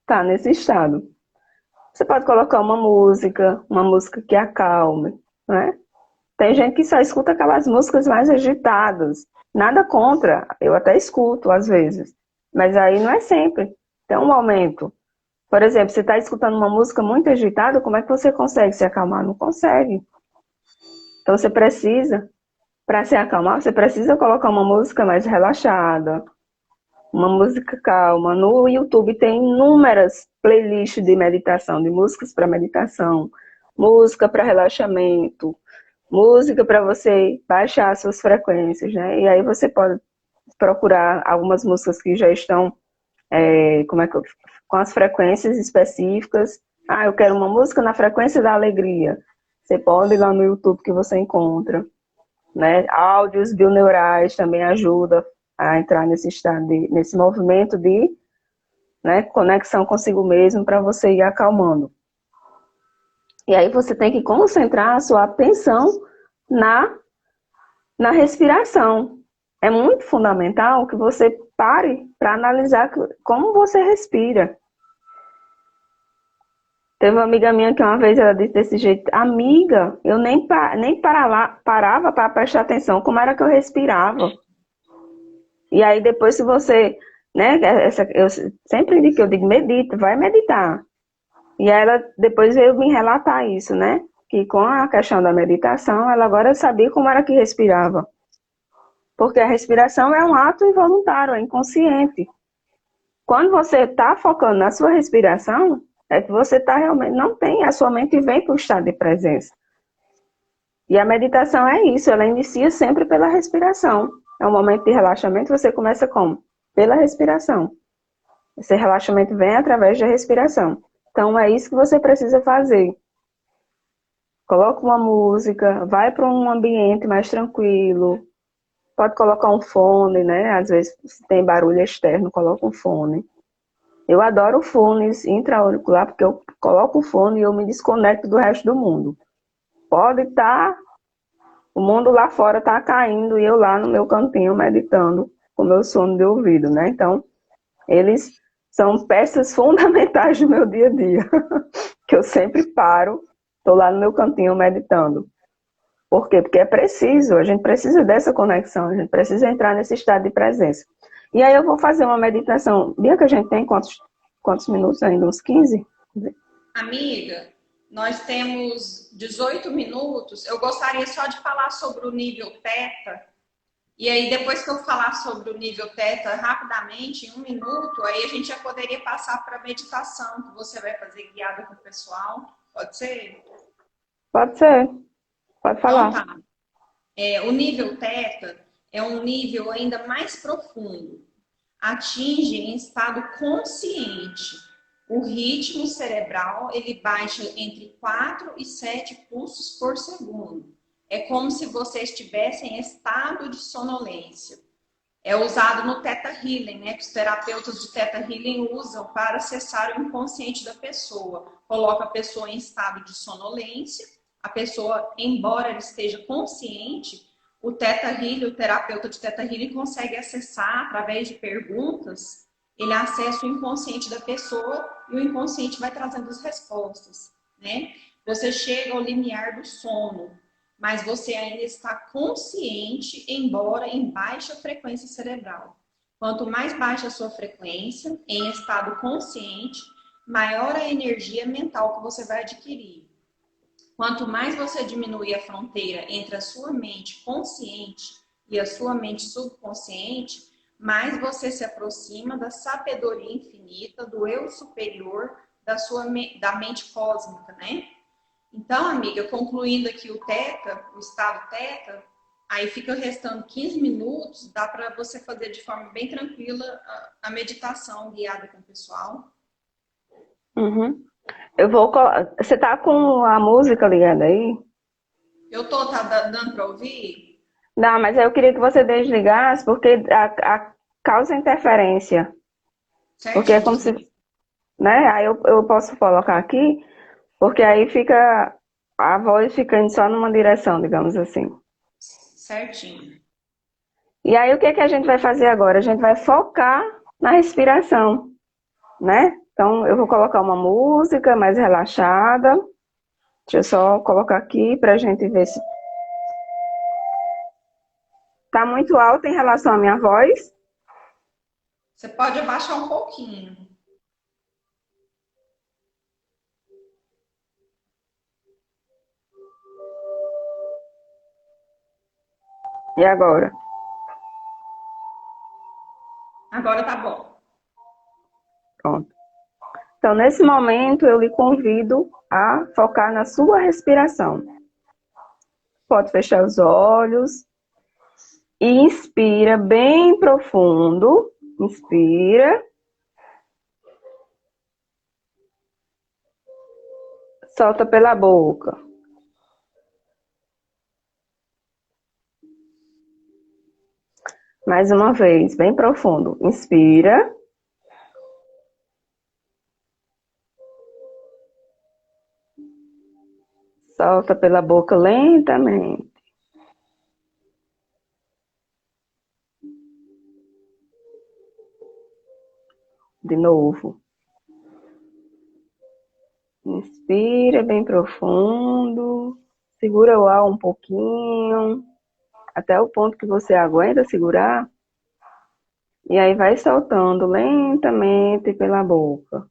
estar nesse estado. Você pode colocar uma música que acalme, né? Tem gente que só escuta aquelas músicas mais agitadas. Nada contra, eu até escuto às vezes. Mas aí não é sempre. Tem um momento. Por exemplo, você está escutando uma música muito agitada, como é que você consegue se acalmar? Não consegue. Então você precisa, para se acalmar, você precisa colocar uma música mais relaxada, uma música calma. No YouTube tem inúmeras playlists de meditação, de músicas para meditação, música para relaxamento, música para você baixar as suas frequências, né? E aí você pode procurar algumas músicas que já estão com as frequências específicas. Ah, eu quero uma música na frequência da alegria. Você pode ir lá no YouTube que você encontra, né? Áudios bioneurais também ajudam a entrar nesse estado, nesse movimento de, né, conexão consigo mesmo para você ir acalmando. E aí você tem que concentrar a sua atenção na respiração. É muito fundamental que você pare para analisar como você respira. Teve uma amiga minha que uma vez ela disse desse jeito, amiga, eu nem parava para prestar atenção como era que eu respirava. E aí depois se você, né, eu sempre digo que eu digo, medita, vai meditar. E aí ela depois veio me relatar isso, né? Que com a questão da meditação, ela agora sabia como era que respirava. Porque a respiração é um ato involuntário, é inconsciente. Quando você está focando na sua respiração, é que você está realmente, não tem, a sua mente vem para o estado de presença. E a meditação é isso, ela inicia sempre pela respiração. É um momento de relaxamento, você começa como? Pela respiração. Esse relaxamento vem através da respiração. Então é isso que você precisa fazer. Coloca uma música, vai para um ambiente mais tranquilo. Pode colocar um fone, né? Às vezes se tem barulho externo, coloca um fone. Eu adoro fones intra-auricular porque eu coloco o fone e eu me desconecto do resto do mundo. Pode estar, o mundo lá fora está caindo e eu lá no meu cantinho meditando com meu sono de ouvido, né? Então, eles são peças fundamentais do meu dia a dia, que eu sempre paro, estou lá no meu cantinho meditando. Por quê? Porque é preciso, a gente precisa dessa conexão, a gente precisa entrar nesse estado de presença. E aí eu vou fazer uma meditação. Bianca, a gente tem quantos minutos ainda? Uns 15? Amiga, nós temos 18 minutos. Eu gostaria só de falar sobre o nível Teta. E aí, depois que eu falar sobre o nível Teta rapidamente, em 1 minuto, aí a gente já poderia passar para a meditação que você vai fazer guiada com o pessoal. Pode ser? Pode ser, pode Então falar. tá. O nível Teta é um nível ainda mais profundo. Atinge em estado consciente. O ritmo cerebral ele baixa entre 4 e 7 pulsos por segundo. É como se você estivesse em estado de sonolência. É usado no Theta Healing, né? Que os terapeutas de Theta Healing usam para acessar o inconsciente da pessoa. Coloca a pessoa em estado de sonolência, a pessoa, embora ela esteja consciente, o Theta Healing, o terapeuta de Theta Healing consegue acessar através de perguntas, ele acessa o inconsciente da pessoa e o inconsciente vai trazendo as respostas, né? Você chega ao limiar do sono, mas você ainda está consciente, embora em baixa frequência cerebral. Quanto mais baixa a sua frequência, em estado consciente, maior a energia mental que você vai adquirir. Quanto mais você diminuir a fronteira entre a sua mente consciente e a sua mente subconsciente, mais você se aproxima da sabedoria infinita, do eu superior, da mente cósmica, né? Então, amiga, concluindo aqui o Teta, o estado Teta, aí fica restando 15 minutos, dá para você fazer de forma bem tranquila a meditação guiada com o pessoal. Uhum. Você tá com a música ligada aí? Tá dando para ouvir? Não, mas eu queria que você desligasse porque causa interferência. Porque é como Certinho. se, né? Aí eu posso colocar aqui, porque aí fica, a voz fica indo só numa direção, digamos assim. Certinho. E aí o que que a gente vai fazer agora? A gente vai focar na respiração, né? Então eu vou colocar uma música mais relaxada. Deixa eu só colocar aqui para a gente ver se tá muito alta em relação à minha voz. Você pode abaixar um pouquinho. E agora? Agora tá bom. Pronto. Então, nesse momento, eu lhe convido a focar na sua respiração. Pode fechar os olhos e inspira bem profundo. Inspira. Solta pela boca. Mais uma vez, bem profundo. Inspira. Solta pela boca lentamente. De novo. Inspira bem profundo. Segura o ar um pouquinho, até o ponto que você aguenta segurar. E aí vai soltando lentamente pela boca.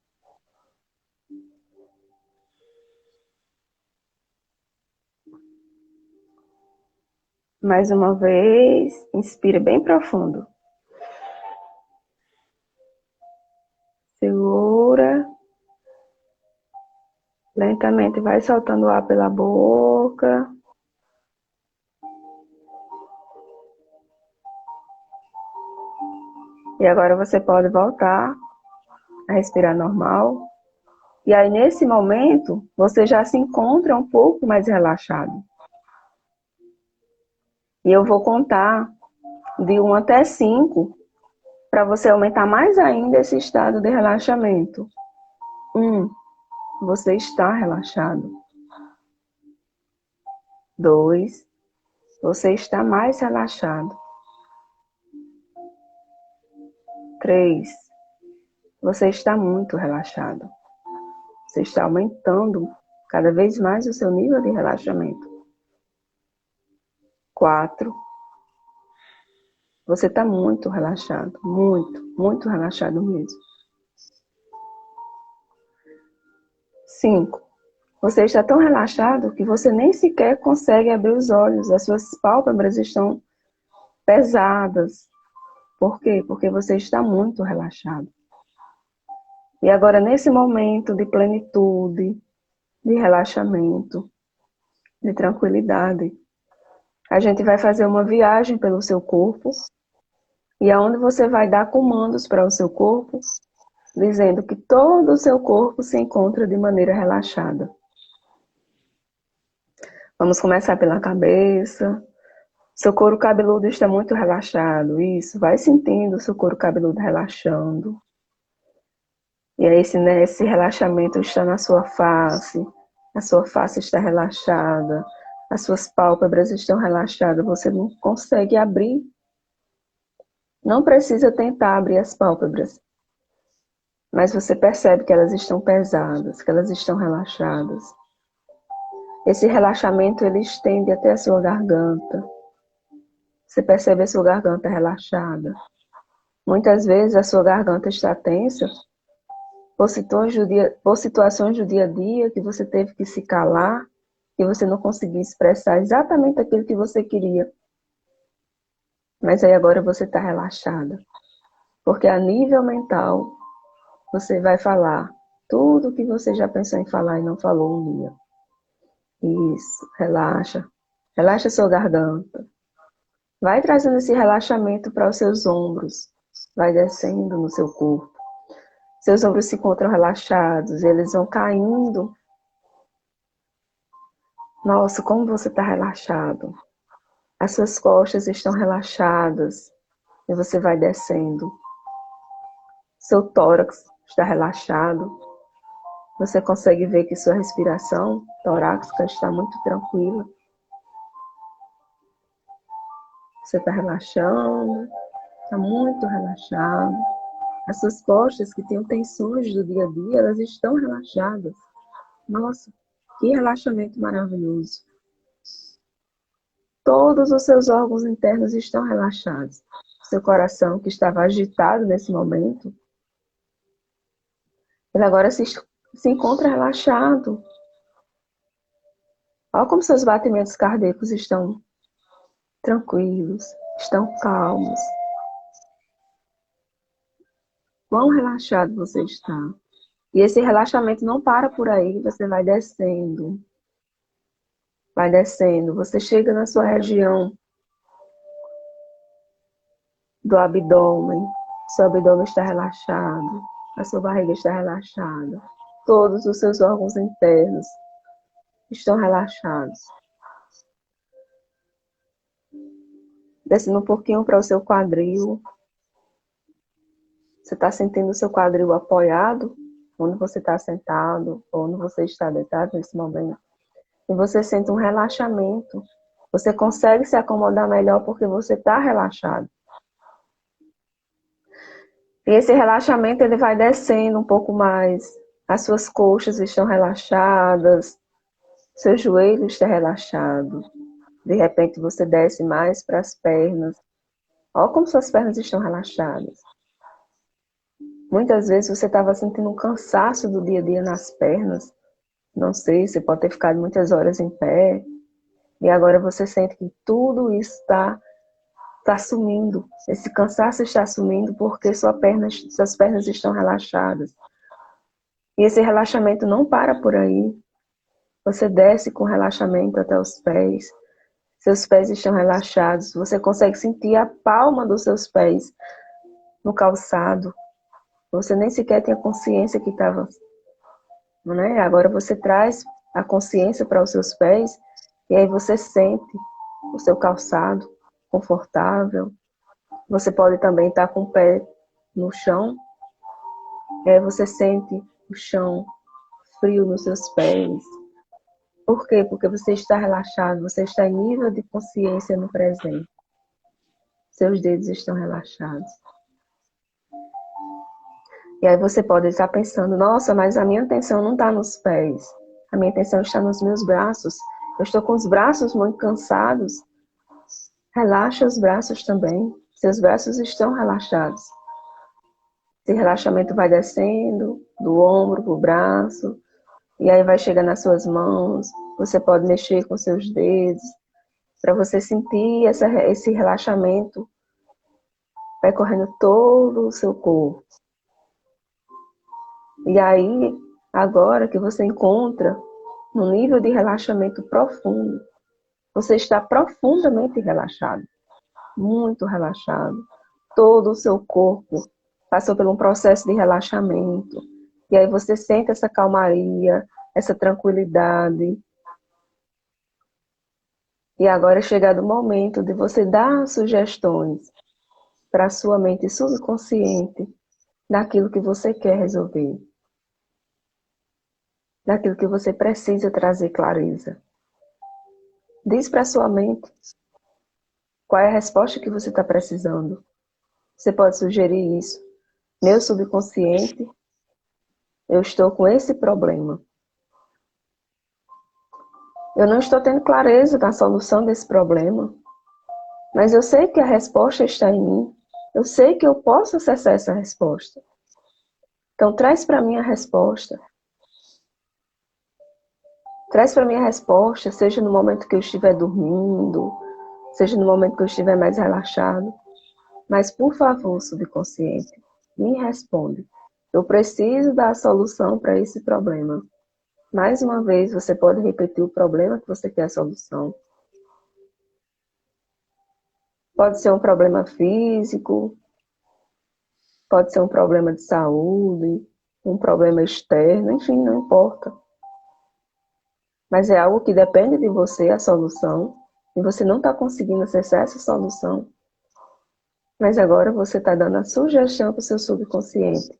Mais uma vez, inspira bem profundo. Segura. Lentamente vai soltando o ar pela boca. E agora você pode voltar a respirar normal. E aí, nesse momento, você já se encontra um pouco mais relaxado. E eu vou contar de 1 até 5 para você aumentar mais ainda esse estado de relaxamento. 1, você está relaxado. 2, você está mais relaxado. 3, você está muito relaxado. Você está aumentando cada vez mais o seu nível de relaxamento. 4, você está muito relaxado. Muito, muito relaxado mesmo. 5, você está tão relaxado que você nem sequer consegue abrir os olhos. As suas pálpebras estão pesadas. Por quê? Porque você está muito relaxado. E agora, nesse momento de plenitude, de relaxamento, de tranquilidade, a gente vai fazer uma viagem pelo seu corpo, e aonde você vai dar comandos para o seu corpo, dizendo que todo o seu corpo se encontra de maneira relaxada. Vamos começar pela cabeça. Seu couro cabeludo está muito relaxado. Isso, vai sentindo o seu couro cabeludo relaxando. E aí esse relaxamento está na sua face. A sua face está relaxada. As suas pálpebras estão relaxadas. Você não consegue abrir. Não precisa tentar abrir as pálpebras. Mas você percebe que elas estão pesadas, que elas estão relaxadas. Esse relaxamento ele estende até a sua garganta. Você percebe a sua garganta relaxada. Muitas vezes a sua garganta está tensa por situações do dia a dia que você teve que se calar e você não conseguia expressar exatamente aquilo que você queria. Mas aí agora você está relaxada. Porque a nível mental, você vai falar tudo o que você já pensou em falar e não falou um dia. Isso, relaxa. Relaxa a sua garganta. Vai trazendo esse relaxamento para os seus ombros. Vai descendo no seu corpo. Seus ombros se encontram relaxados. Eles vão caindo. Nossa, como você está relaxado. As suas costas estão relaxadas. E você vai descendo. Seu tórax está relaxado. Você consegue ver que sua respiração torácica está muito tranquila. Você está relaxando, está muito relaxado. As suas costas, que têm tensões do dia a dia, elas estão relaxadas. Nossa, que relaxamento maravilhoso. Todos os seus órgãos internos estão relaxados. Seu coração, que estava agitado nesse momento, ele agora se encontra relaxado. Olha como seus batimentos cardíacos estão tranquilos, estão calmos. Quão relaxado você está. E esse relaxamento não para por aí, você vai descendo. Vai descendo. Você chega na sua região do abdômen. Seu abdômen está relaxado. A sua barriga está relaxada. Todos os seus órgãos internos estão relaxados. Descendo um pouquinho para o seu quadril. Você está sentindo o seu quadril apoiado, onde você está sentado, onde você está deitado nesse momento. E você sente um relaxamento. Você consegue se acomodar melhor porque você está relaxado. E esse relaxamento ele vai descendo um pouco mais As suas coxas estão relaxadas, seu joelho está relaxado. De repente você desce mais para as pernas. Olha como suas pernas estão relaxadas. Muitas vezes você estava sentindo um cansaço do dia a dia nas pernas. Não sei, você pode ter ficado muitas horas em pé. E agora você sente que tudo isso está sumindo. Esse cansaço está sumindo porque suas pernas estão relaxadas. E esse relaxamento não para por aí. Você desce com relaxamento até os pés. Seus pés estão relaxados. Você consegue sentir a palma dos seus pés no calçado. Você nem sequer tinha consciência que estava, né? Agora você traz a consciência para os seus pés e aí você sente o seu calçado confortável. Você pode também estar com o pé no chão. E aí você sente o chão frio nos seus pés. Por quê? Porque você está relaxado, você está em nível de consciência no presente. Seus dedos estão relaxados. E aí você pode estar pensando, nossa, mas a minha atenção não está nos pés. A minha atenção está nos meus braços. Eu estou com os braços muito cansados. Relaxa os braços também. Seus braços estão relaxados. Esse relaxamento vai descendo do ombro para o braço. E aí vai chegar nas suas mãos. Você pode mexer com seus dedos. Para você sentir esse relaxamento percorrendo todo o seu corpo. E aí, agora que você encontra no nível de relaxamento profundo, você está profundamente relaxado, muito relaxado. Todo o seu corpo passou por um processo de relaxamento. E aí você sente essa calmaria, essa tranquilidade. E agora é chegado o momento de você dar sugestões para a sua mente subconsciente daquilo que você quer resolver. Daquilo que você precisa trazer clareza. Diz para a sua mente qual é a resposta que você está precisando. Você pode sugerir isso. Meu subconsciente, eu estou com esse problema. Eu não estou tendo clareza na solução desse problema, mas eu sei que a resposta está em mim. Eu sei que eu posso acessar essa resposta. Então, traz para mim a resposta. Traz para mim a resposta, seja no momento que eu estiver dormindo, seja no momento que eu estiver mais relaxado. Mas, por favor, subconsciente, me responde. Eu preciso dar a solução para esse problema. Mais uma vez, você pode repetir o problema que você quer a solução. Pode ser um problema físico, pode ser um problema de saúde, um problema externo, enfim, não importa. Mas é algo que depende de você, a solução, e você não está conseguindo acessar essa solução. Mas agora você está dando a sugestão para o seu subconsciente.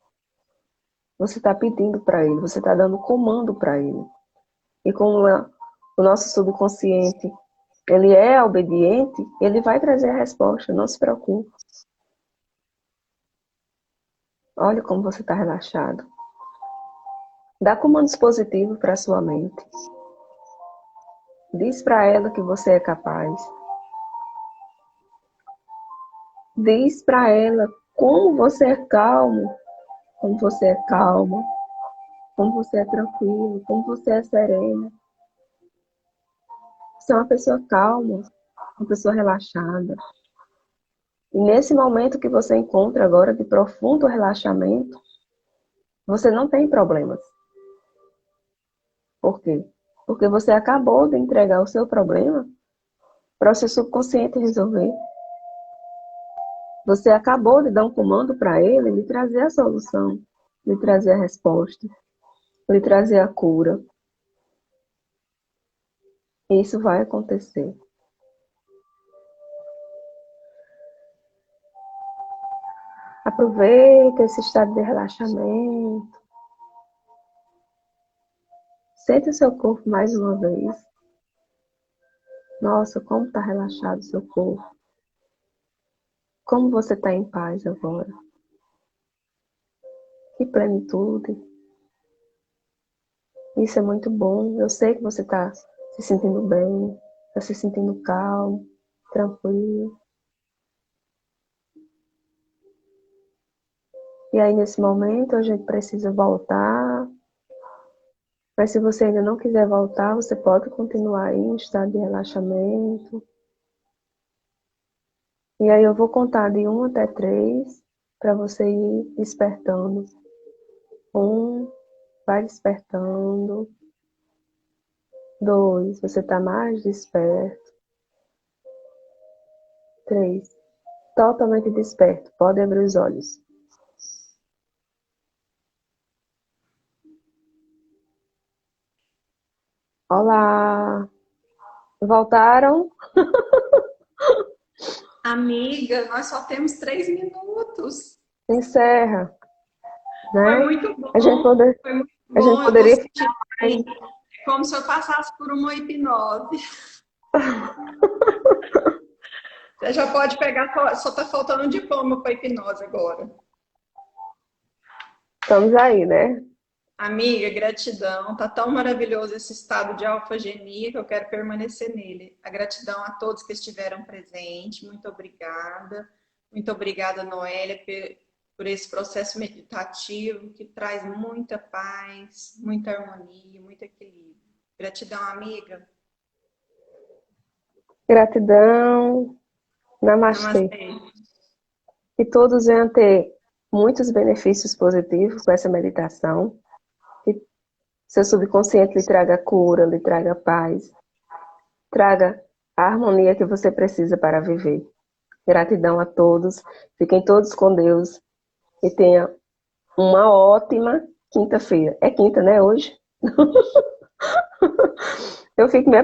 Você está pedindo para ele, você está dando comando para ele. E como o nosso subconsciente, ele é obediente, ele vai trazer a resposta, não se preocupe. Olha como você está relaxado. Dá comandos positivos para a sua mente. Diz para ela que você é capaz. Diz para ela como você é calmo, como você é calma, como você é tranquilo, como você é serena. Você é uma pessoa calma, uma pessoa relaxada. E nesse momento que você encontra agora de profundo relaxamento, você não tem problemas. Por quê? Porque você acabou de entregar o seu problema para o seu subconsciente resolver. Você acabou de dar um comando para ele lhe trazer a solução, lhe trazer a resposta, lhe trazer a cura. E isso vai acontecer. Aproveita esse estado de relaxamento. Sente o seu corpo mais uma vez. Nossa, como está relaxado o seu corpo. Como você está em paz agora. Que plenitude. Isso é muito bom. Eu sei que você está se sentindo bem, está se sentindo calmo, tranquilo. E aí, nesse momento, a gente precisa voltar. Mas se você ainda não quiser voltar, você pode continuar aí em estado de relaxamento. E aí eu vou contar de 1 até 3 para você ir despertando. 1, vai despertando. 2, você está mais desperto. 3, totalmente desperto. Pode abrir os olhos. Olá! Voltaram? Amiga, nós só temos 3 minutos. Encerra, Foi né? muito A gente, bom, poder, foi muito a gente bom. Eu tô poderia sentindo ficar. assim, é como se eu passasse por uma hipnose. Você já pode pegar, só tá faltando um diploma para hipnose agora. Estamos aí, né? Amiga, gratidão. Tá tão maravilhoso esse estado de alfagenia que eu quero permanecer nele. A gratidão a todos que estiveram presentes. Muito obrigada. Muito obrigada, Noélia, por esse processo meditativo que traz muita paz, muita harmonia, muito equilíbrio. Gratidão, amiga. Gratidão. Namastê. Namastê. Que todos venham ter muitos benefícios positivos com essa meditação. Que seu subconsciente lhe traga cura, lhe traga paz, traga a harmonia que você precisa para viver. Gratidão a todos. Fiquem todos com Deus e tenha uma ótima quinta-feira. É quinta, né, hoje? Eu fico me